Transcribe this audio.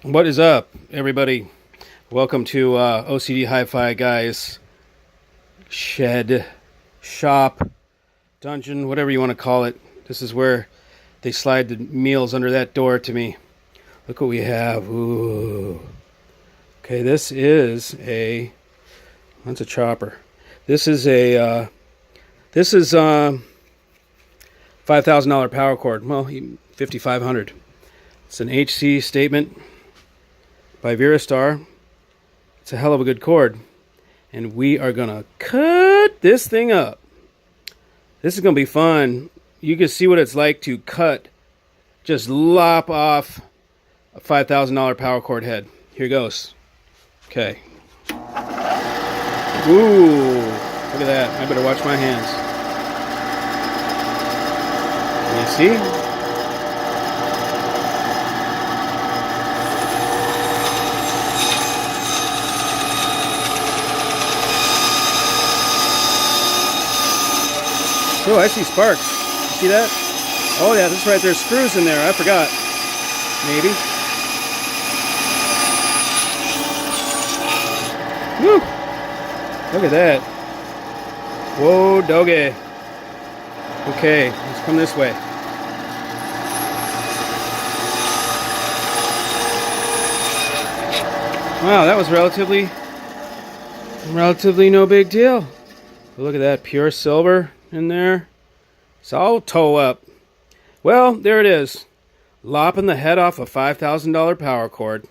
What is up, everybody? Welcome to OCD Hi-Fi Guys Shed Shop Dungeon, whatever you want to call it. This is where they slide the meals under that door to me. Look what we have. Ooh. Okay, this is a... That's a chopper. This is a... $5,000 power cord. Well, $5,500. It's an HC statement by Virastar. It's a hell of a good cord. And we are going to cut this thing up. This is going to be fun. You can see what it's like to cut, just lop off a $5,000 power cord head. Here goes. Okay. Ooh, look at that. I better watch my hands. You see? Oh, I see sparks. You see that? Oh yeah, that's right. There's screws in there. I forgot. Maybe. Woo! Look at that. Whoa, doggy. Okay, let's come this way. Wow, that was relatively no big deal. Look at that, pure silver in there. It's all toe up. Well, there it is. Lopping the head off a $5,000 power cord.